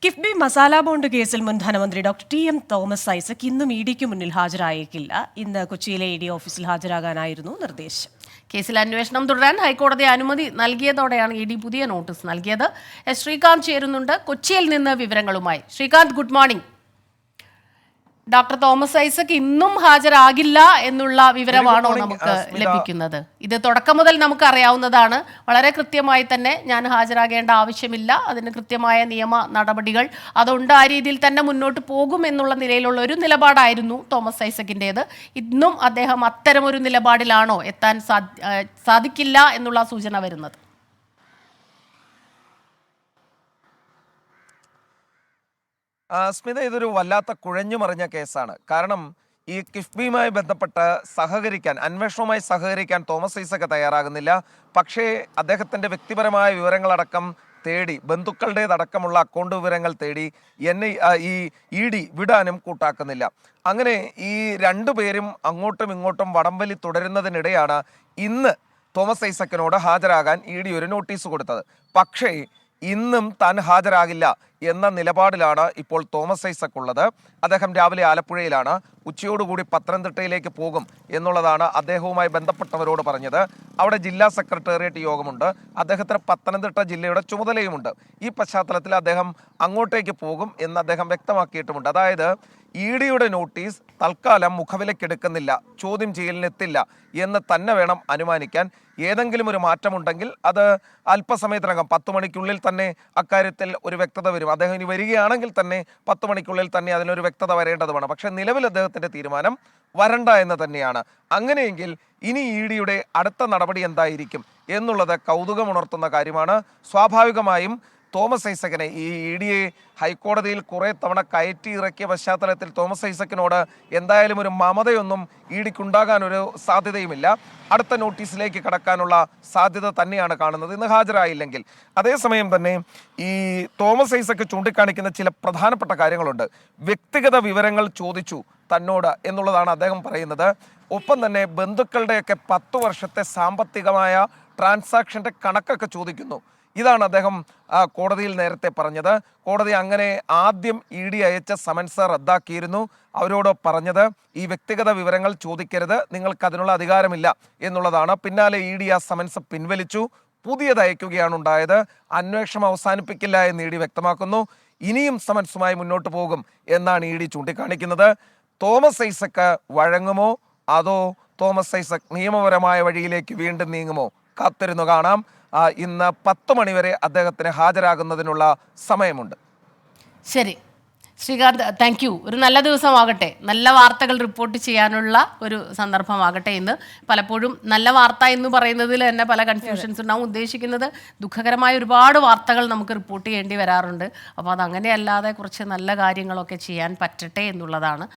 KIIFB masala bond കേസിൽ മുൻ ധനമന്ത്രി ഡോക്ടർ ടി.എം. തോമസ് ഐസക് ഇന്നും ഇഡിക്ക് മുന്നിൽ ഹാജരായേക്കില്ല. ഇന്ന് കൊച്ചിയിലെ ഇഡി ഓഫീസിൽ ഹാജരാകാനായിരുന്നു നിർദ്ദേശം. കേസിൽ അന്വേഷണം തുടരാൻ ഹൈക്കോടതി അനുമതി നൽകിയതോടെയാണ് ഇഡി പുതിയ നോട്ടീസ് നൽകിയത്. ശ്രീകാന്ത് ചേരുന്നുണ്ട് കൊച്ചിയിൽ നിന്ന് വിവരങ്ങളുമായി. Srikanth, good morning. Doctor Thomas Isaac ഇന്നും ഹാജരാകില്ല എന്നുള്ള വിവരമാണോ നമുക്ക് ലഭിക്കുന്നത്? ഇത് തുടക്കം മുതൽ നമുക്ക് അറിയാവുന്നതാണ്. വളരെ കൃത്യമായി തന്നെ ഞാൻ ഹാജരാകേണ്ട ആവശ്യമില്ല, അതിന് കൃത്യമായ നിയമ നടപടികൾ അതുണ്ട്, ആ രീതിയിൽ തന്നെ മുന്നോട്ട് പോകും എന്നുള്ള നിലയിലുള്ള ഒരു നിലപാടായിരുന്നു തോമസ് ഐസക്കിൻ്റേത്. ഇന്നും അദ്ദേഹം അത്തരമൊരു നിലപാടിലാണോ എത്താൻ സാധിക്കില്ല എന്നുള്ള സൂചന വരുന്നത്? സ്മിത, ഇതൊരു വല്ലാത്ത കുഴഞ്ഞു മറിഞ്ഞ കേസാണ്. കാരണം ഈ കിഫ്ബിയുമായി ബന്ധപ്പെട്ട് അന്വേഷണവുമായി സഹകരിക്കാൻ തോമസ് ഐസക് തയ്യാറാകുന്നില്ല. പക്ഷേ അദ്ദേഹത്തിൻ്റെ വ്യക്തിപരമായ വിവരങ്ങളടക്കം തേടി, ബന്ധുക്കളുടേതടക്കമുള്ള അക്കൗണ്ട് വിവരങ്ങൾ തേടി ഈ ഇ.ഡി വിടാനും കൂട്ടാക്കുന്നില്ല. അങ്ങനെ ഈ രണ്ടുപേരും അങ്ങോട്ടും ഇങ്ങോട്ടും വടംവലി തുടരുന്നതിനിടെയാണ് ഇന്ന് തോമസ് ഐസക്കിനോട് ഹാജരാകാൻ ഇ.ഡി ഒരു നോട്ടീസ് കൊടുത്തത്. പക്ഷേ ഇന്നും താൻ ഹാജരാകില്ല എന്ന നിലപാടിലാണ് ഇപ്പോൾ തോമസ് ഐസക് ഉള്ളത്. അദ്ദേഹം രാവിലെ ആലപ്പുഴയിലാണ്, ഉച്ചയോടുകൂടി പത്തനംതിട്ടയിലേക്ക് പോകും എന്നുള്ളതാണ് അദ്ദേഹവുമായി ബന്ധപ്പെട്ടവരോട് പറഞ്ഞത്. അവിടെ ജില്ലാ സെക്രട്ടേറിയറ്റ് യോഗമുണ്ട്, അദ്ദേഹത്തിന് പത്തനംതിട്ട ജില്ലയുടെ ചുമതലയുമുണ്ട്. ഈ പശ്ചാത്തലത്തിൽ അദ്ദേഹം അങ്ങോട്ടേക്ക് പോകും എന്ന് അദ്ദേഹം വ്യക്തമാക്കിയിട്ടുമുണ്ട്. അതായത് ഇ.ഡിയുടെ നോട്ടീസ് തൽക്കാലം മുഖവിലക്കെടുക്കുന്നില്ല, ചോദ്യം ചെയ്യലിനെത്തില്ല എന്ന് തന്നെ വേണം അനുമാനിക്കാൻ. ഏതെങ്കിലും ഒരു മാറ്റമുണ്ടെങ്കിൽ അത് അല്പസമയത്തിനകം 10 മണിക്കുള്ളിൽ തന്നെ അക്കാര്യത്തിൽ ഒരു വ്യക്തത വരും. അദ്ദേഹം ഇനി വരികയാണെങ്കിൽ തന്നെ 10 മണിക്കുള്ളിൽ തന്നെ അതിനൊരു വ്യക്തത വരേണ്ടതുമാണ്. പക്ഷേ നിലവിൽ അദ്ദേഹത്തിൻ്റെ തീരുമാനം വരണ്ട എന്ന് തന്നെയാണ്. അങ്ങനെയെങ്കിൽ ഇനി ഇ.ഡിയുടെ അടുത്ത നടപടി എന്തായിരിക്കും എന്നുള്ളത് കൗതുകമുണർത്തുന്ന കാര്യമാണ്. സ്വാഭാവികമായും തോമസ് ഐസക്കിനെ ഈ ഇ.ഡിയെ ഹൈക്കോടതിയിൽ കുറേ തവണ കയറ്റി ഇറക്കിയ പശ്ചാത്തലത്തിൽ തോമസ് ഐസക്കിനോട് എന്തായാലും ഒരു മമതയൊന്നും ഇ.ഡിക്കുണ്ടാകാനൊരു സാധ്യതയുമില്ല. അടുത്ത നോട്ടീസിലേക്ക് കടക്കാനുള്ള സാധ്യത തന്നെയാണ് കാണുന്നത് ഇന്ന് ഹാജരായില്ലെങ്കിൽ. അതേസമയം തന്നെ ഈ തോമസ് ഐസക്ക് ചൂണ്ടിക്കാണിക്കുന്ന ചില പ്രധാനപ്പെട്ട കാര്യങ്ങളുണ്ട്. വ്യക്തിഗത വിവരങ്ങൾ ചോദിച്ചു തന്നോട് എന്നുള്ളതാണ് അദ്ദേഹം പറയുന്നത്. ഒപ്പം തന്നെ ബന്ധുക്കളുടെയൊക്കെ 10 വർഷത്തെ സാമ്പത്തികമായ ട്രാൻസാക്ഷൻ്റെ കണക്കൊക്കെ ചോദിക്കുന്നു. ഇതാണ് അദ്ദേഹം കോടതിയിൽ നേരത്തെ പറഞ്ഞത്. കോടതി അങ്ങനെ ആദ്യം ഇ.ഡി അയച്ച സമൻസ് റദ്ദാക്കിയിരുന്നു. അവരോട് പറഞ്ഞത് ഈ വ്യക്തിഗത വിവരങ്ങൾ ചോദിക്കരുത്, നിങ്ങൾക്ക് അതിനുള്ള അധികാരമില്ല എന്നുള്ളതാണ്. പിന്നാലെ ഇ.ഡി ആ സമൻസ് പിൻവലിച്ചു, പുതിയത് അയക്കുകയാണ് ഉണ്ടായത്. അന്വേഷണം അവസാനിപ്പിക്കില്ല എന്ന് ഇ.ഡി വ്യക്തമാക്കുന്നു. ഇനിയും സമൻസുമായി മുന്നോട്ട് പോകും എന്നാണ് ഇ.ഡി ചൂണ്ടിക്കാണിക്കുന്നത്. തോമസ് ഐസക്ക് വഴങ്ങുമോ അതോ തോമസ് ഐസക് നിയമപരമായ വഴിയിലേക്ക് വീണ്ടും നീങ്ങുമോ? കാത്തിരുന്നു കാണാം. ഇന്ന് 10 മണിവരെ അദ്ദേഹത്തിന് ഹാജരാകുന്നതിനുള്ള സമയമുണ്ട്. ശരി ശ്രീകാന്ത്, താങ്ക് യു. ഒരു നല്ല ദിവസമാകട്ടെ, നല്ല വാർത്തകൾ റിപ്പോർട്ട് ചെയ്യാനുള്ള ഒരു സന്ദർഭമാകട്ടെ. ഇന്ന് പലപ്പോഴും നല്ല വാർത്ത എന്ന് പറയുന്നതിൽ തന്നെ പല കൺഫ്യൂഷൻസ് ഉണ്ടാവും. ഉദ്ദേശിക്കുന്നത് ദുഃഖകരമായ ഒരുപാട് വാർത്തകൾ നമുക്ക് റിപ്പോർട്ട് ചെയ്യേണ്ടി വരാറുണ്ട്. അപ്പോൾ അതങ്ങനെയല്ലാതെ കുറച്ച് നല്ല കാര്യങ്ങളൊക്കെ ചെയ്യാൻ പറ്റട്ടെ എന്നുള്ളതാണ്.